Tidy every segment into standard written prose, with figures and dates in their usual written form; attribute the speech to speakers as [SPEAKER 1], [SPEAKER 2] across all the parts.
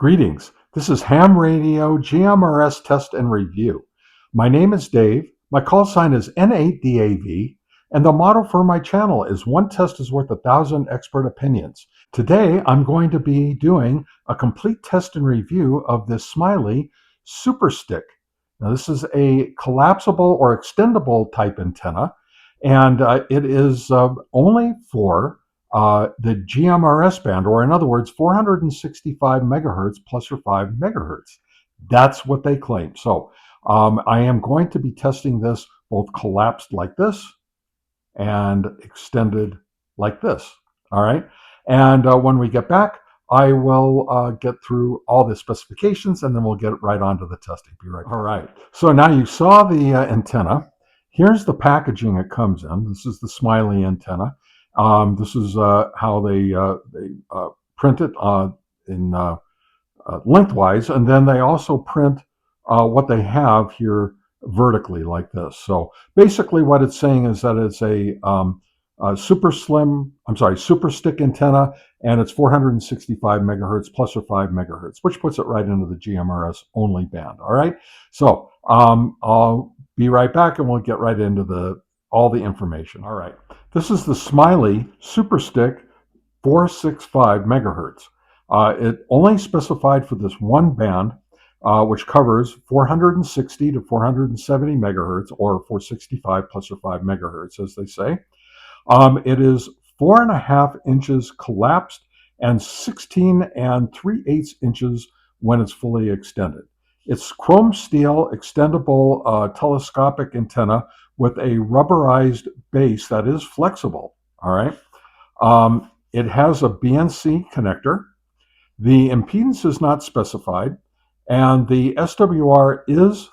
[SPEAKER 1] Greetings. This is Ham Radio GMRS Test and Review. My name is Dave. My call sign is N8DAV, and the motto for my channel is one test is worth 1,000 expert opinions. Today, I'm going to be doing a complete test and review of this Smiley Super Stick. Now, this is a collapsible or extendable type antenna, and it is only for the GMRS band, or in other words, 465 megahertz plus or 5 megahertz. That's what they claim. So I am going to be testing this both collapsed like this and extended like this. All right. And when we get back, I will get through all the specifications and then we'll get right on to the testing. Be right back. All right. So now you saw the antenna. Here's the packaging it comes in. This is the Smiley antenna. This is how they print it in lengthwise, and then they also print what they have here vertically like this. So basically what it's saying is that it's a super stick antenna, and it's 465 megahertz plus or 5 megahertz, which puts it right into the GMRS only band. All right. So I'll be right back and we'll get right into all the information. All right. This is the Smiley Super Stick 465 megahertz. It only specified for this one band, which covers 460 to 470 megahertz, or 465 plus or 5 megahertz, as they say. It is 4.5 inches collapsed and 16 3/8 inches when it's fully extended. It's chrome steel extendable telescopic antenna with a rubberized base that is flexible. All right. It has a BNC connector. The impedance is not specified, and the SWR is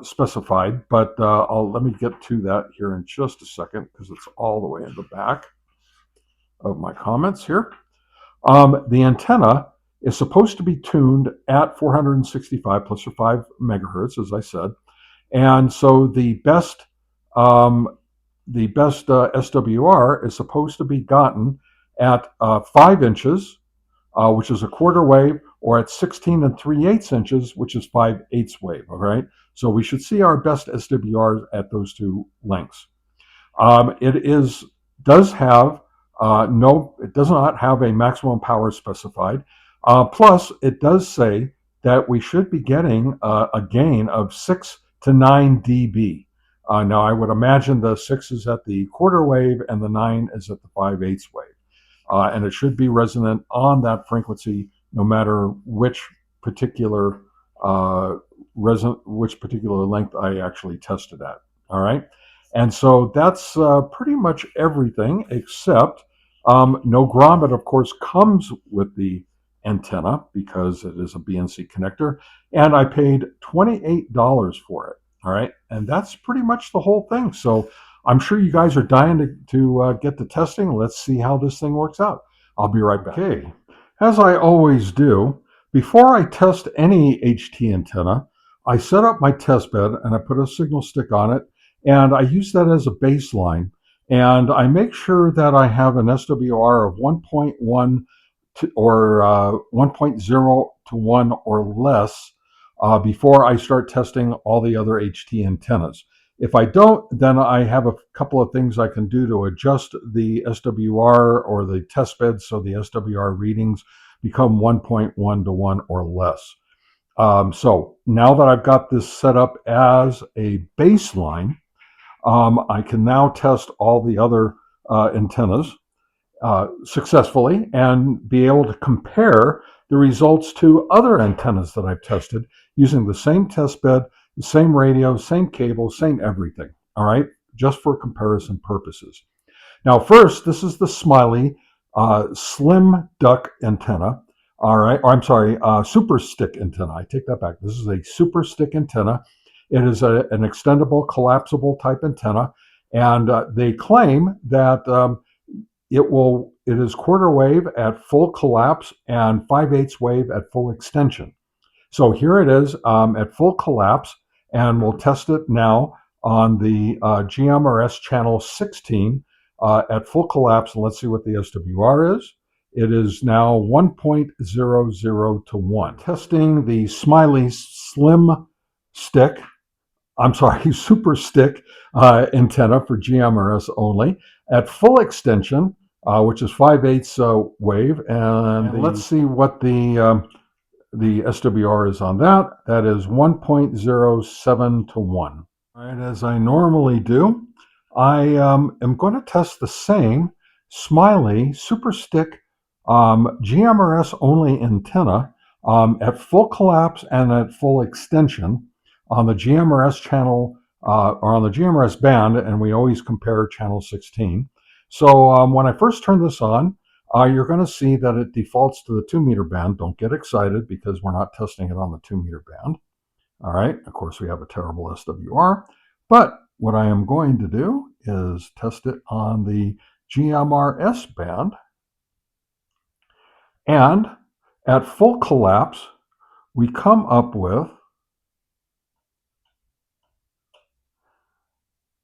[SPEAKER 1] specified, but let me get to that here in just a second because it's all the way in the back of my comments here. The antenna is supposed to be tuned at 465 plus or 5 megahertz, as I said, and so the best SWR is supposed to be gotten at 5 inches, which is a quarter wave, or at 16 3/8 inches, which is 5/8 wave. All right. So we should see our best SWRs at those two lengths. It does not have a maximum power specified. Plus, it does say that we should be getting a gain of 6 to 9 dB. Now, I would imagine the 6 is at the quarter wave and the 9 is at the 5/8 wave. And it should be resonant on that frequency no matter which particular length I actually tested at. All right. And so that's pretty much everything, except no grommet, of course, comes with the antenna because it is a BNC connector, and I paid $28 for it. All right. And that's pretty much the whole thing. So I'm sure you guys are dying to get the testing. Let's see how this thing works out. I'll be right back. Okay. As I always do, before I test any HT antenna, I set up my test bed and I put a signal stick on it, and I use that as a baseline. And I make sure that I have an SWR of 1.1 or 1.0 to 1 or less before I start testing all the other HT antennas. If I don't, then I have a couple of things I can do to adjust the SWR or the test bed so the SWR readings become 1.1 to 1 or less. So now that I've got this set up as a baseline, I can now test all the other antennas successfully and be able to compare the results to other antennas that I've tested using the same test bed, the same radio, same cable, same everything. All right, just for comparison purposes. Now, first, this is the Smiley Slim Duck antenna. All right, or I'm sorry, Super Stick antenna. I take that back. This is a Super Stick antenna. It is an extendable, collapsible type antenna, and they claim that it is quarter wave at full collapse and 5/8 wave at full extension. So here it is at full collapse, and we'll test it now on the GMRS channel 16 at full collapse, and let's see what the SWR is. It is now 1.00 to 1. Testing the Smiley Slim Stick, I'm sorry, Super Stick antenna for GMRS only at full extension, which is 5/8 wave. And let's see what the SWR is on that. That is 1.07 to 1. All right, as I normally do, I am going to test the same Smiley Super Stick GMRS only antenna at full collapse and at full extension on the GMRS channel or on the GMRS band, and we always compare channel 16. So when I first turn this on, you're going to see that it defaults to the 2-meter band. Don't get excited because we're not testing it on the 2-meter band. All right, of course we have a terrible SWR, but what I am going to do is test it on the GMRS band, and at full collapse, we come up with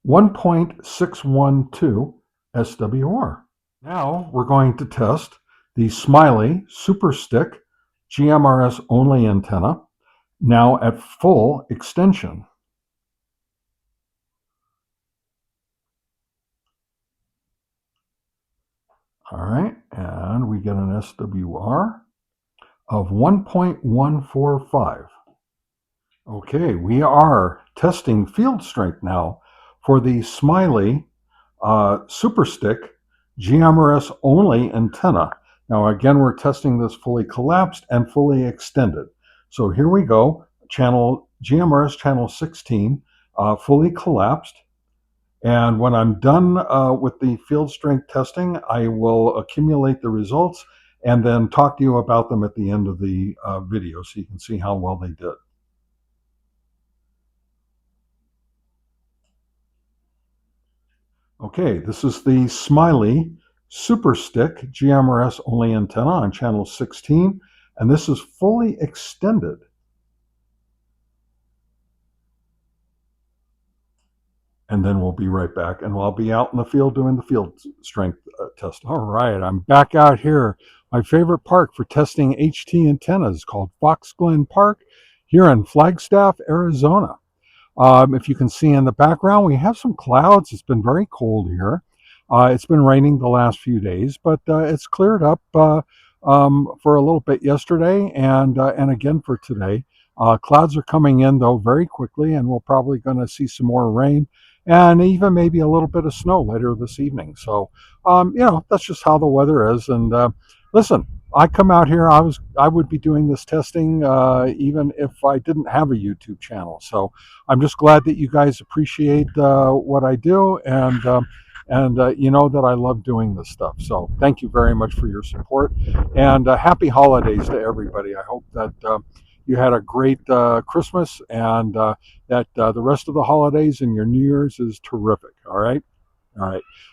[SPEAKER 1] 1.612 SWR. Now we're going to test the Smiley Super Stick GMRS only antenna, now at full extension. All right, and we get an SWR of 1.145. Okay, we are testing field strength now for the Smiley Super Stick GMRS only antenna. Now again, we're testing this fully collapsed and fully extended. So here we go, GMRS channel 16, fully collapsed. And when I'm done with the field strength testing, I will accumulate the results and then talk to you about them at the end of the video so you can see how well they did. Okay, this is the Smiley Super Stick GMRS only antenna on channel 16, and this is fully extended. And then we'll be right back, and I'll be out in the field doing the field strength test. All right, I'm back out here. My favorite park for testing HT antennas, called Fox Glen Park, here in Flagstaff, Arizona. If you can see in the background, we have some clouds. It's been very cold here. It's been raining the last few days, but it's cleared up for a little bit yesterday and again for today. Clouds are coming in, though, very quickly, and we're probably going to see some more rain and even maybe a little bit of snow later this evening. So, that's just how the weather is. And listen, I come out here, I would be doing this testing even if I didn't have a YouTube channel. So I'm just glad that you guys appreciate what I do, and you know that I love doing this stuff. So thank you very much for your support, and happy holidays to everybody. I hope that you had a great Christmas, and that the rest of the holidays and your New Year's is terrific. All right.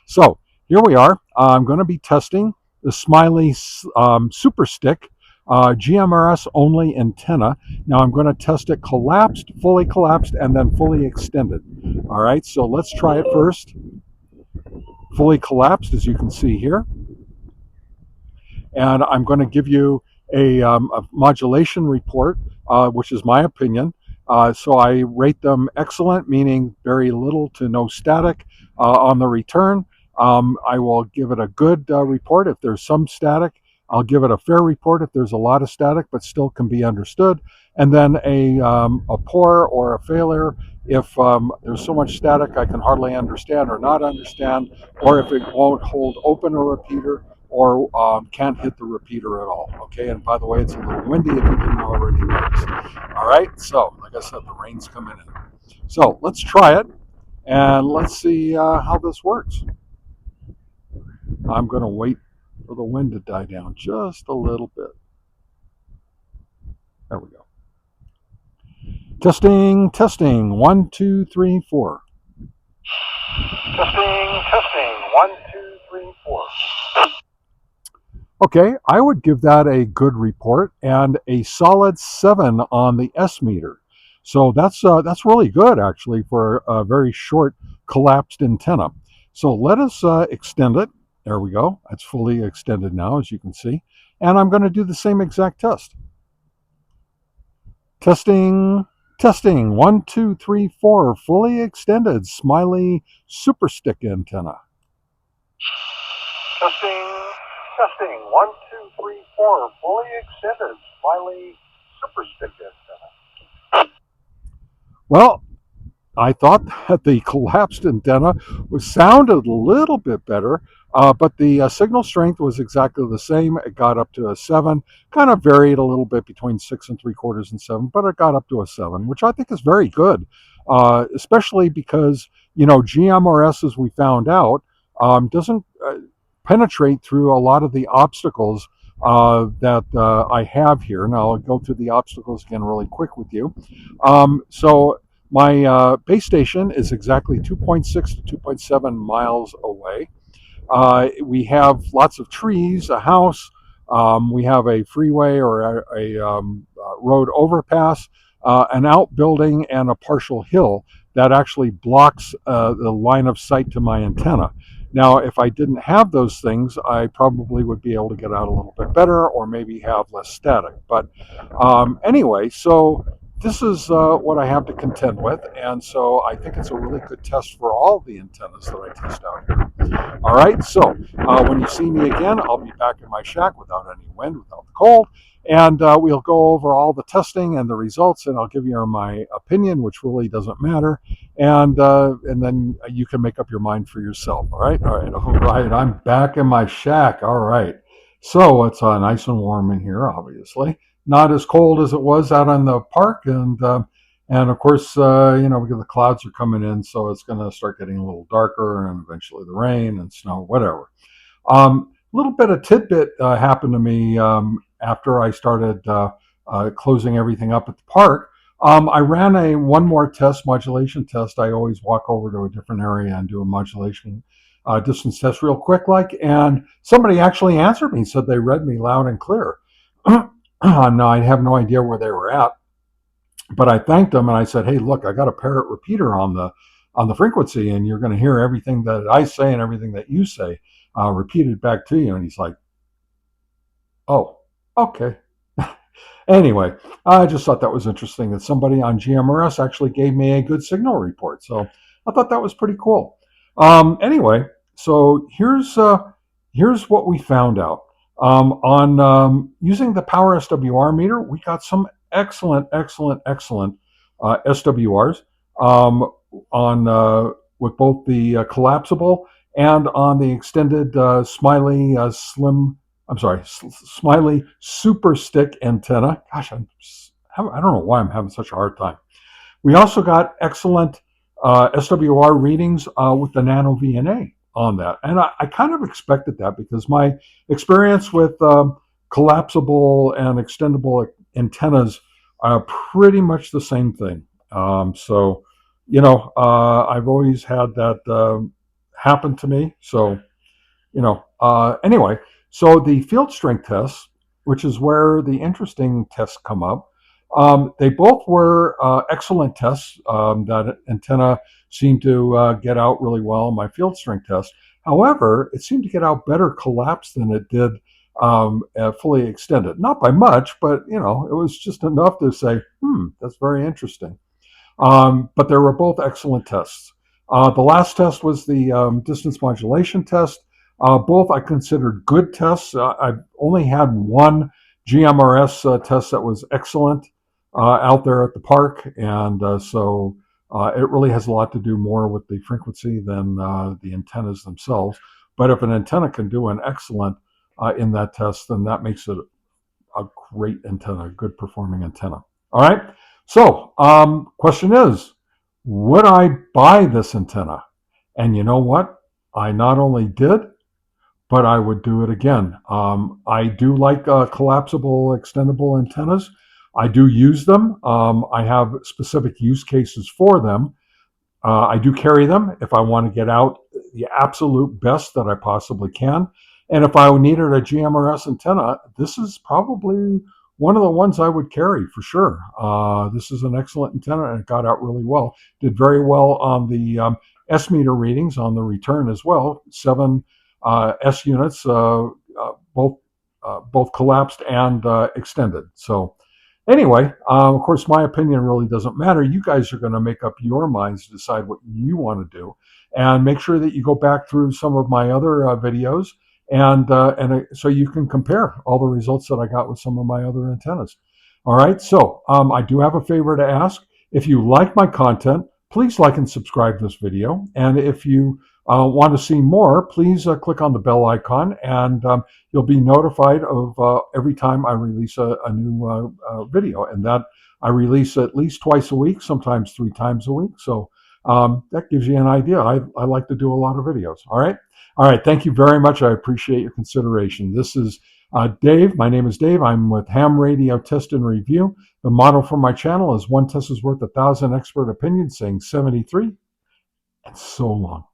[SPEAKER 1] So here we are. I'm going to be testing the Smiley Super Stick GMRS only antenna. Now I'm going to test it collapsed, fully collapsed, and then fully extended. All right, so let's try it first. Fully collapsed, as you can see here. And I'm going to give you a modulation report, which is my opinion. So I rate them excellent, meaning very little to no static on the return. I will give it a good report if there's some static. I'll give it a fair report if there's a lot of static, but still can be understood. And then a poor or a failure if there's so much static I can hardly understand or not understand, or if it won't hold open a repeater, or can't hit the repeater at all. Okay, and by the way, it's a little windy if you didn't already notice. All right, so like I said, the rain's coming in. So let's try it, and let's see how this works. I'm going to wait for the wind to die down just a little bit. There we go. Testing, 1, 2, 3, 4. Testing, 1, 2, 3, 4. Okay, I would give that a good report and a solid 7 on the S meter. So that's really good, actually, for a very short collapsed antenna. So let us extend it, There we go. It's fully extended now, as you can see. And I'm going to do the same exact test. Testing, testing. 1, 2, 3, 4. Fully extended Smiley super stick antenna. Testing, testing. 1, 2, 3, 4. Fully extended Smiley super stick antenna. Well, I thought that the collapsed antenna sounded a little bit better, but the signal strength was exactly the same. It got up to a 7, kind of varied a little bit between 6 3/4 and 7, but it got up to a 7, which I think is very good, especially because, GMRS, as we found out, doesn't penetrate through a lot of the obstacles that I have here. Now, I'll go through the obstacles again really quick with you. So my base station is exactly 2.6 to 2.7 miles away. We have lots of trees, a house. We have a freeway or a road overpass, an outbuilding, and a partial hill that actually blocks the line of sight to my antenna. Now, if I didn't have those things, I probably would be able to get out a little bit better or maybe have less static. But anyway, so this is what I have to contend with, and so I think it's a really good test for all the antennas that I test out here. All right, so when you see me again, I'll be back in my shack without any wind, without the cold, and we'll go over all the testing and the results, and I'll give you my opinion, which really doesn't matter, and then you can make up your mind for yourself. All right, I'm back in my shack. All right, so it's nice and warm in here, obviously. Not as cold as it was out on the park, and of course, because the clouds are coming in, so it's going to start getting a little darker, and eventually the rain and snow, whatever. A little bit of tidbit happened to me after I started closing everything up at the park. I ran one more modulation test. I always walk over to a different area and do a modulation distance test real quick, and somebody actually answered me, said they read me loud and clear. Now, I have no idea where they were at, but I thanked them and I said, "Hey, look, I got a parrot repeater on the frequency, and you're going to hear everything that I say and everything that you say repeated back to you." And he's like, "Oh, okay." Anyway, I just thought that was interesting that somebody on GMRS actually gave me a good signal report. So I thought that was pretty cool. Anyway, so here's what we found out. On using the power SWR meter, we got some excellent SWRs on with both the collapsible and on the extended Smiley Smiley super stick antenna. Gosh, I don't know why I'm having such a hard time. We also got excellent SWR readings with the NanoVNA on that. And I kind of expected that because my experience with collapsible and extendable antennas are pretty much the same thing. So, I've always had that happen to me. So, anyway, so the field strength tests, which is where the interesting tests come up, they both were excellent tests. That antenna seemed to get out really well in my field strength test. However, it seemed to get out better collapsed than it did fully extended. Not by much, but it was just enough to say, that's very interesting. But they were both excellent tests. The last test was the distance modulation test. Both I considered good tests. I've only had one GMRS test that was excellent out there at the park, and so it really has a lot to do more with the frequency than the antennas themselves. But if an antenna can do an excellent in that test, then that makes it a great antenna, a good performing antenna. All right. So question is, would I buy this antenna? And you know what? I not only did, but I would do it again. I do like collapsible, extendable antennas. I do use them. I have specific use cases for them. I do carry them if I want to get out the absolute best that I possibly can. And if I needed a GMRS antenna, this is probably one of the ones I would carry for sure. This is an excellent antenna, and it got out really well. Did very well on the S meter readings on the return as well. 7 S units, both both collapsed and extended. So anyway, of course, my opinion really doesn't matter. You guys are going to make up your minds to decide what you want to do, and make sure that you go back through some of my other videos, and so you can compare all the results that I got with some of my other antennas. All right, so I do have a favor to ask. If you like my content, please like and subscribe to this video. And if you want to see more, please click on the bell icon, and you'll be notified of every time I release a new video. And that I release at least twice a week, sometimes 3 times a week. So that gives you an idea. I like to do a lot of videos. All right. All right. Thank you very much. I appreciate your consideration. This is Dave. My name is Dave. I'm with Ham Radio Test and Review. The motto for my channel is one test is worth 1,000 expert opinions, saying 73 and so long.